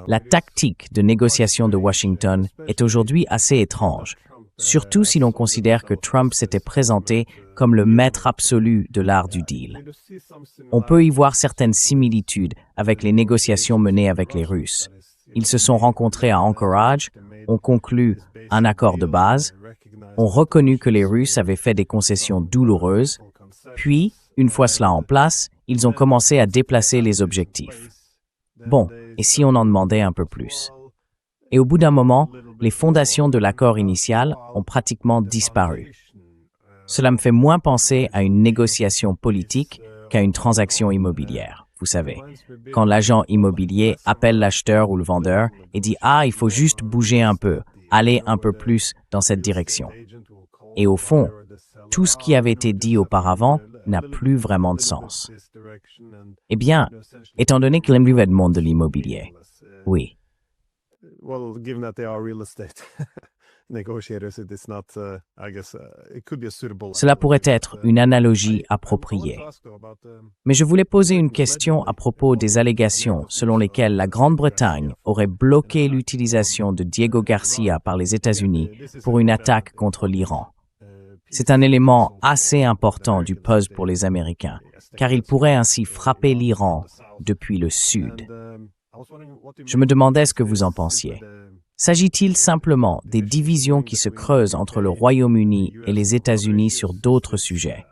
La tactique de négociation de Washington est aujourd'hui assez étrange, surtout si l'on considère que Trump s'était présenté comme le maître absolu de l'art du deal. On peut y voir certaines similitudes avec les négociations menées avec les Russes. Ils se sont rencontrés à Anchorage, ont conclu un accord de base, ont reconnu que les Russes avaient fait des concessions douloureuses, puis, une fois cela en place, ils ont commencé à déplacer les objectifs. Bon, et si on en demandait un peu plus? Et au bout d'un moment, les fondations de l'accord initial ont pratiquement disparu. Cela me fait moins penser à une négociation politique qu'à une transaction immobilière. Vous savez, quand l'agent immobilier appelle l'acheteur ou le vendeur et dit « Ah, il faut juste bouger un peu, aller un peu plus dans cette direction ». Et au fond, tout ce qui avait été dit auparavant n'a plus vraiment de sens. Eh bien, étant donné qu'il aime le monde de l'immobilier, oui. Cela pourrait être une analogie appropriée. Mais je voulais poser une question à propos des allégations selon lesquelles la Grande-Bretagne aurait bloqué l'utilisation de Diego Garcia par les États-Unis pour une attaque contre l'Iran. C'est un élément assez important du puzzle pour les Américains, car il pourrait ainsi frapper l'Iran depuis le sud. Je me demandais ce que vous en pensiez. S'agit-il simplement des divisions qui se creusent entre le Royaume-Uni et les États-Unis sur d'autres sujets?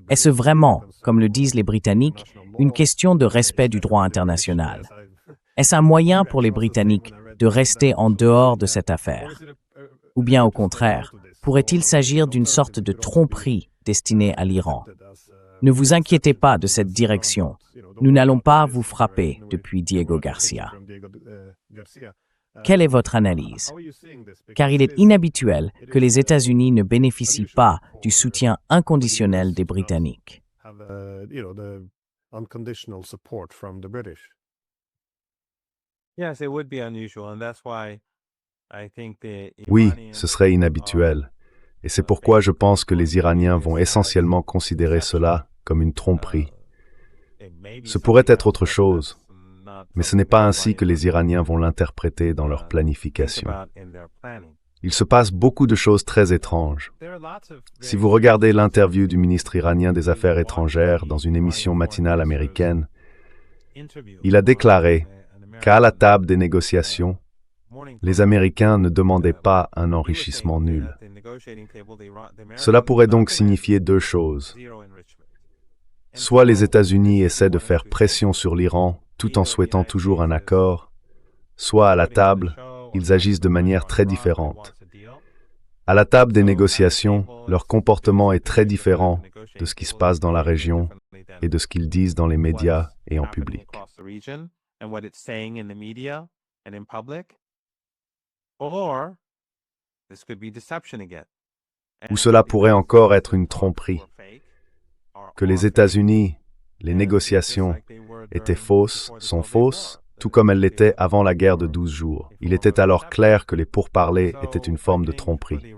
Est-ce vraiment, comme le disent les Britanniques, une question de respect du droit international? Est-ce un moyen pour les Britanniques de rester en dehors de cette affaire? Ou bien au contraire, pourrait-il s'agir d'une sorte de tromperie destinée à l'Iran? Ne vous inquiétez pas de cette direction. Nous n'allons pas vous frapper depuis Diego Garcia. Quelle est votre analyse? Car il est inhabituel que les États-Unis ne bénéficient pas du soutien inconditionnel des Britanniques. Oui, ce serait inhabituel. Et c'est pourquoi je pense que les Iraniens vont essentiellement considérer cela comme une tromperie. Ce pourrait être autre chose, mais ce n'est pas ainsi que les Iraniens vont l'interpréter dans leur planification. Il se passe beaucoup de choses très étranges. Si vous regardez l'interview du ministre iranien des Affaires étrangères dans une émission matinale américaine, il a déclaré qu'à la table des négociations, les Américains ne demandaient pas un enrichissement nul. Cela pourrait donc signifier deux choses. Soit les États-Unis essaient de faire pression sur l'Iran tout en souhaitant toujours un accord, soit à la table, ils agissent de manière très différente. À la table des négociations, leur comportement est très différent de ce qui se passe dans la région et de ce qu'ils disent dans les médias et en public. Ou cela pourrait encore être une tromperie, que les États-Unis, les négociations étaient fausses, sont fausses, tout comme elles l'étaient avant la guerre de 12 jours. Il était alors clair que les pourparlers étaient une forme de tromperie.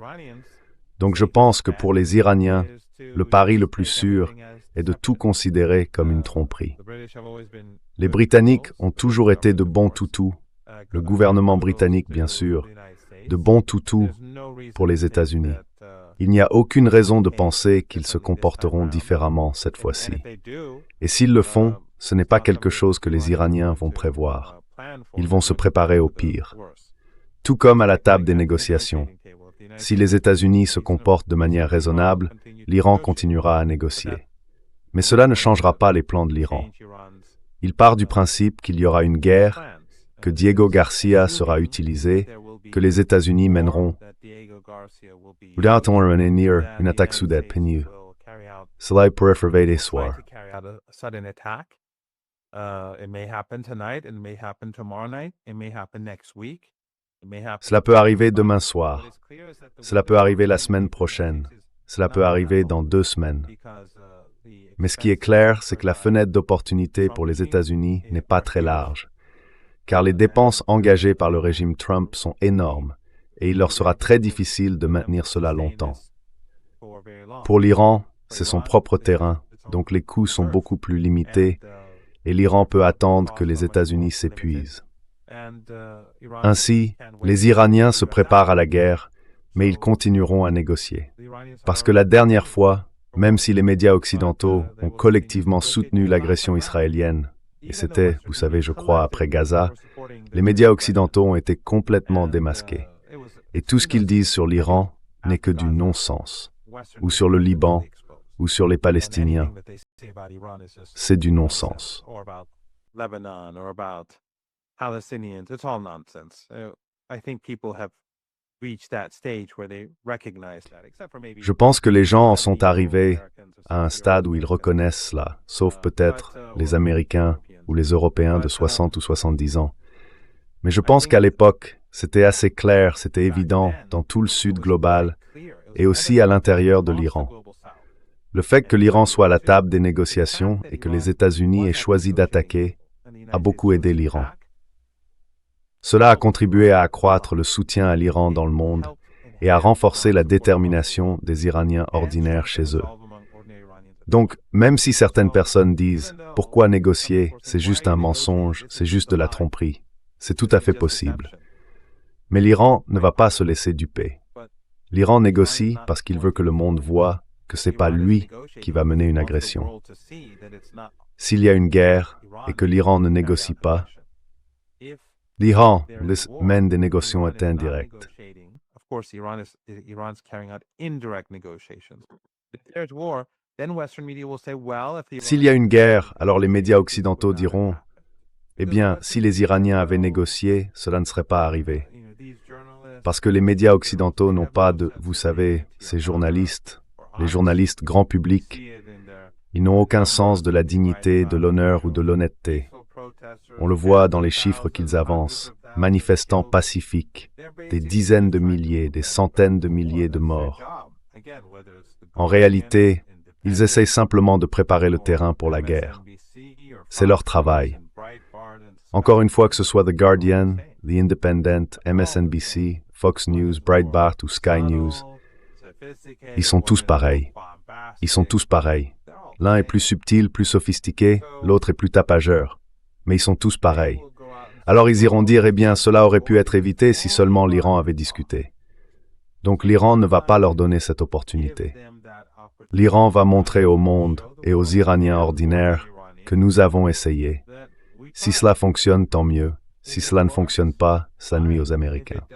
Donc je pense que pour les Iraniens, le pari le plus sûr est de tout considérer comme une tromperie. Les Britanniques ont toujours été de bons toutous, le gouvernement britannique bien sûr, de bons toutous pour les États-Unis. Il n'y a aucune raison de penser qu'ils se comporteront différemment cette fois-ci. Et s'ils le font, ce n'est pas quelque chose que les Iraniens vont prévoir. Ils vont se préparer au pire. Tout comme à la table des négociations. Si les États-Unis se comportent de manière raisonnable, l'Iran continuera à négocier. Mais cela ne changera pas les plans de l'Iran. Il part du principe qu'il y aura une guerre, que Diego Garcia sera utilisé, que les États-Unis mèneront. Une attaque soudaine, cela pourrait faire des soirs. Cela peut arriver demain soir. Cela peut arriver la semaine prochaine. Cela peut arriver dans 2 semaines. Mais ce qui est clair, c'est que la fenêtre d'opportunité pour les États-Unis n'est pas très large, car les dépenses engagées par le régime Trump sont énormes, et il leur sera très difficile de maintenir cela longtemps. Pour l'Iran, c'est son propre terrain, donc les coûts sont beaucoup plus limités, et l'Iran peut attendre que les États-Unis s'épuisent. Ainsi, les Iraniens se préparent à la guerre, mais ils continueront à négocier. Parce que la dernière fois, même si les médias occidentaux ont collectivement soutenu l'agression israélienne, et c'était, vous savez, je crois, après Gaza, les médias occidentaux ont été complètement démasqués. Et tout ce qu'ils disent sur l'Iran n'est que du non-sens, ou sur le Liban, ou sur les Palestiniens. C'est du non-sens. Je pense que les gens en sont arrivés à un stade où ils reconnaissent cela, sauf peut-être les Américains ou les Européens de 60 ou 70 ans. Mais je pense qu'à l'époque, c'était assez clair, c'était évident dans tout le sud global et aussi à l'intérieur de l'Iran. Le fait que l'Iran soit à la table des négociations et que les États-Unis aient choisi d'attaquer a beaucoup aidé l'Iran. Cela a contribué à accroître le soutien à l'Iran dans le monde et à renforcer la détermination des Iraniens ordinaires chez eux. Donc, même si certaines personnes disent « Pourquoi négocier? C'est juste un mensonge, c'est juste de la tromperie », c'est tout à fait possible. Mais l'Iran ne va pas se laisser duper. L'Iran négocie parce qu'il veut que le monde voie que ce n'est pas lui qui va mener une agression. S'il y a une guerre et que l'Iran ne négocie pas, l'Iran mène des négociations indirectes. S'il y a une guerre, alors les médias occidentaux diront « Eh bien, si les Iraniens avaient négocié, cela ne serait pas arrivé. » Parce que les médias occidentaux n'ont pas de, vous savez, ces journalistes, les journalistes grand public, ils n'ont aucun sens de la dignité, de l'honneur ou de l'honnêteté. On le voit dans les chiffres qu'ils avancent, manifestants pacifiques, des dizaines de milliers, des centaines de milliers de morts. En réalité, ils essayent simplement de préparer le terrain pour la guerre. C'est leur travail. Encore une fois, que ce soit The Guardian, The Independent, MSNBC, Fox News, Breitbart ou Sky News, ils sont tous pareils. Ils sont tous pareils. L'un est plus subtil, plus sophistiqué, l'autre est plus tapageur. Mais ils sont tous pareils. Alors ils iront dire, eh bien, cela aurait pu être évité si seulement l'Iran avait discuté. Donc l'Iran ne va pas leur donner cette opportunité. L'Iran va montrer au monde et aux Iraniens ordinaires que nous avons essayé. Si cela fonctionne, tant mieux. Si cela ne fonctionne pas, ça nuit aux Américains.